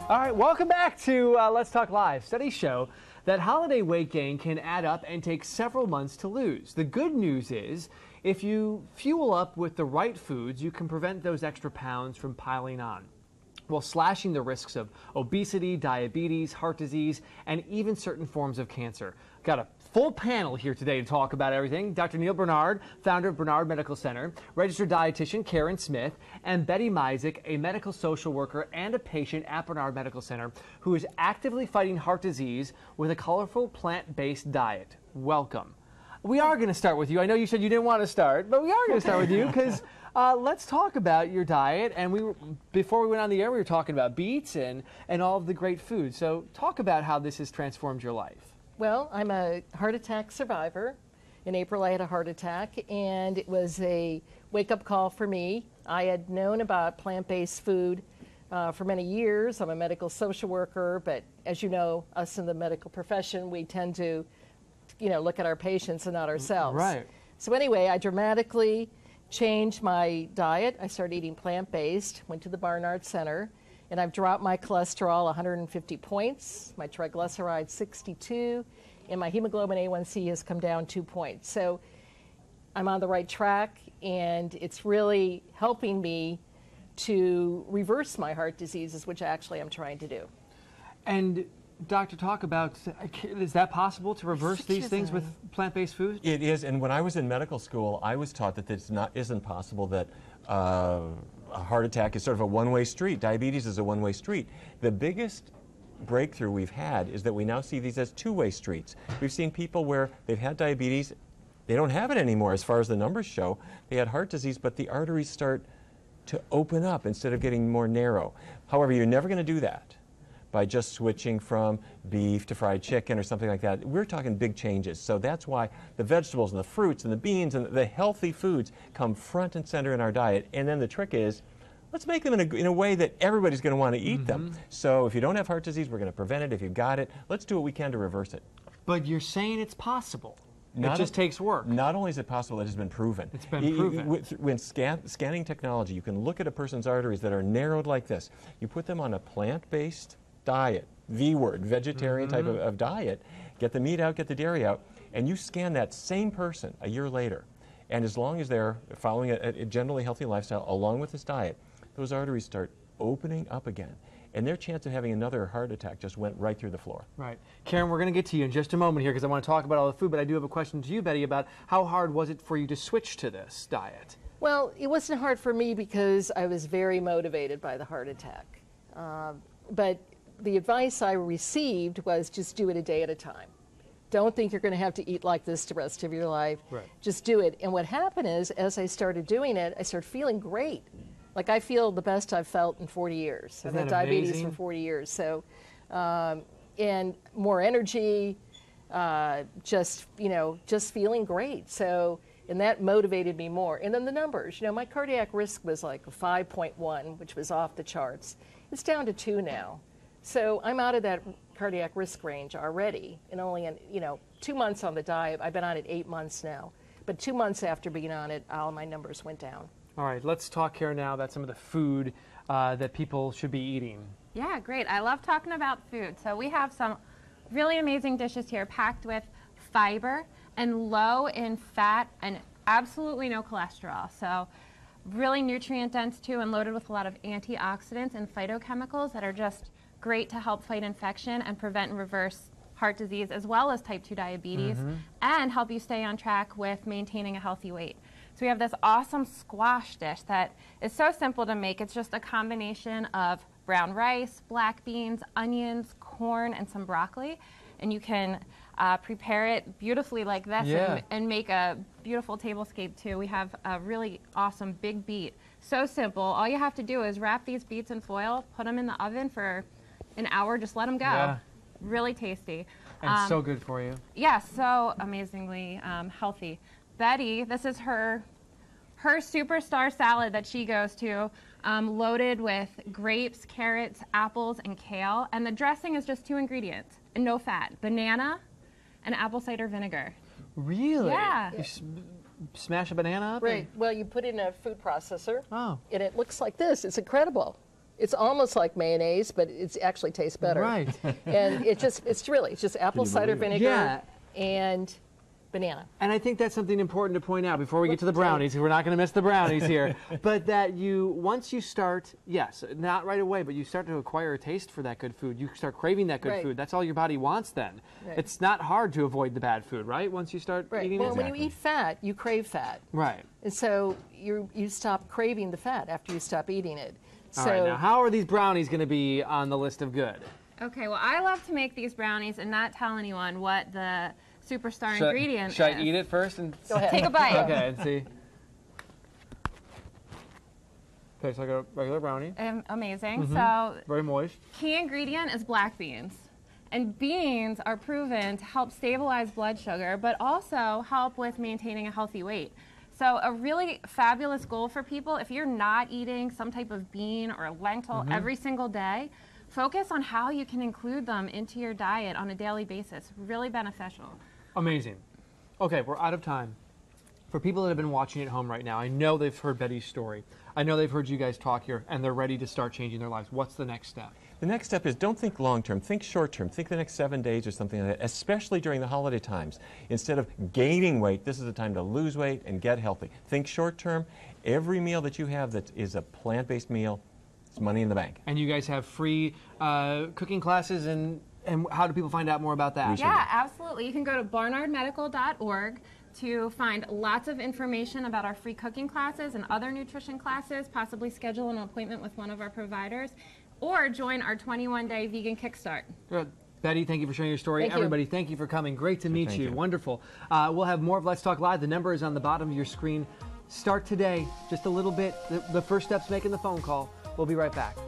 All right, welcome back to Let's Talk Live. Studies show that holiday weight gain can add up and take several months to lose. The good news is, if you fuel up with the right foods, you can prevent those extra pounds from piling on, while slashing the risks of obesity, diabetes, heart disease, and even certain forms of cancer. Got a full panel here today to talk about everything. Dr. Neil Barnard, founder of Barnard Medical Center, registered dietitian Karen Smith, and Betty Mizek, a medical social worker and a patient at Barnard Medical Center who is actively fighting heart disease with a colorful plant-based diet. Welcome. We are going to start with you. I know you said you didn't want to start, but we are going to start with you because let's talk about your diet. And before we went on the air, we were talking about beets and all of the great food. So talk about how this has transformed your life. Well, I'm a heart attack survivor. In April, I had a heart attack, and it was a wake-up call for me. I had known about plant-based food for many years. I'm a medical social worker, but as you know, us in the medical profession, we tend to, look at our patients and not ourselves. Right. So anyway, I dramatically changed my diet. I started eating plant-based, went to the Barnard Center, and I've dropped my cholesterol 150 points, my triglycerides 62, and my hemoglobin A1C has come down 2 points. So I'm on the right track, and it's really helping me to reverse my heart diseases, which actually I'm trying to do. And Doctor, talk about, is that possible to reverse these things with plant-based food? It is, and when I was in medical school, I was taught that this isn't possible, that a heart attack is sort of a one-way street. Diabetes is a one-way street. The biggest breakthrough we've had is that we now see these as two-way streets. We've seen people where they've had diabetes, they don't have it anymore as far as the numbers show. They had heart disease, but the arteries start to open up instead of getting more narrow. However, you're never going to do that by just switching from beef to fried chicken or something like that. We're talking big changes. So that's why the vegetables and the fruits and the beans and the healthy foods come front and center in our diet. And then the trick is, let's make them in a way that everybody's going to want to eat them. So if you don't have heart disease, we're going to prevent it. If you've got it, let's do what we can to reverse it. But you're saying it's possible. It just takes work. Not only is it possible, it has been proven. It's been proven. With scanning technology, you can look at a person's arteries that are narrowed like this. You put them on a plant-based diet, V word, vegetarian type of diet, get the meat out, get the dairy out, and you scan that same person a year later. And as long as they're following a generally healthy lifestyle along with this diet, those arteries start opening up again. And their chance of having another heart attack just went right through the floor. Right. Karen, we're going to get to you in just a moment here because I want to talk about all the food, but I do have a question to you, Betty, about how hard was it for you to switch to this diet? Well, it wasn't hard for me because I was very motivated by the heart attack. But the advice I received was just do it a day at a time. Don't think you're going to have to eat like this the rest of your life. Right. Just do it. And what happened is, as I started doing it, I started feeling great. Like I feel the best I've felt in 40 years. I've had diabetes for 40 years. So, and more energy, just feeling great. So, and that motivated me more. And then the numbers, my cardiac risk was like a 5.1, which was off the charts. It's down to 2 now. So I'm out of that cardiac risk range already, and only in 2 months on the diet. I've been on it 8 months now, but 2 months after being on it, all my numbers went down. All right, let's talk here now about some of the food that people should be eating. Yeah, great. I love talking about food. So we have some really amazing dishes here packed with fiber and low in fat and absolutely no cholesterol. So really nutrient dense too, and loaded with a lot of antioxidants and phytochemicals that are just great to help fight infection and prevent and reverse heart disease as well as type 2 diabetes and help you stay on track with maintaining a healthy weight. So we have this awesome squash dish that is so simple to make. It's just a combination of brown rice, black beans, onions, corn, and some broccoli. And you can prepare it beautifully like this and make a beautiful tablescape too. We have a really awesome big beet. So simple. All you have to do is wrap these beets in foil, put them in the oven for an hour, just let them go. Yeah. Really tasty. And so good for you. Yeah, so amazingly healthy. Betty, this is her superstar salad that she goes to, loaded with grapes, carrots, apples, and kale. And the dressing is just 2 ingredients and no fat: banana and apple cider vinegar. Really? Yeah. You smash a banana up? Right. Well, you put it in a food processor. Oh. And it looks like this. It's incredible. It's almost like mayonnaise, but it actually tastes better. Right. And it's just apple cider vinegar and banana. And I think that's something important to point out before we get to the brownies, because we're not going to miss the brownies here. But that once you start, yes, not right away, but you start to acquire a taste for that good food. You start craving that good food. That's all your body wants then. Right. It's not hard to avoid the bad food, right? Once you start eating it. Well, when you eat fat, you crave fat. Right. And so you stop craving the fat after you stop eating it. All right, now how are these brownies going to be on the list of good? Okay, well, I love to make these brownies and not tell anyone what the superstar ingredient is. Should I eat it first? And go ahead. Take a bite. Okay, and see. Tastes like a regular brownie. Amazing. So, very moist. Key ingredient is black beans. And beans are proven to help stabilize blood sugar, but also help with maintaining a healthy weight. So a really fabulous goal for people, if you're not eating some type of bean or a lentil every single day, focus on how you can include them into your diet on a daily basis. Really beneficial. Amazing. Okay, we're out of time. For people that have been watching at home right now, I know they've heard Betty's story. I know they've heard you guys talk here, and they're ready to start changing their lives. What's the next step? The next step is don't think long-term, think short-term. Think the next 7 days or something like that, especially during the holiday times. Instead of gaining weight, this is the time to lose weight and get healthy. Think short-term. Every meal that you have that is a plant-based meal, it's money in the bank. And you guys have free cooking classes, and how do people find out more about that? Yeah, absolutely. You can go to barnardmedical.org to find lots of information about our free cooking classes and other nutrition classes, possibly schedule an appointment with one of our providers, or join our 21-day vegan kickstart. Good. Betty, thank you for sharing your story. Thank Everybody, you. thank you for coming. Great to meet you. you. Wonderful. We'll have more of Let's Talk Live. The number is on the bottom of your screen. Start today, just a little bit. The first step's making the phone call. We'll be right back.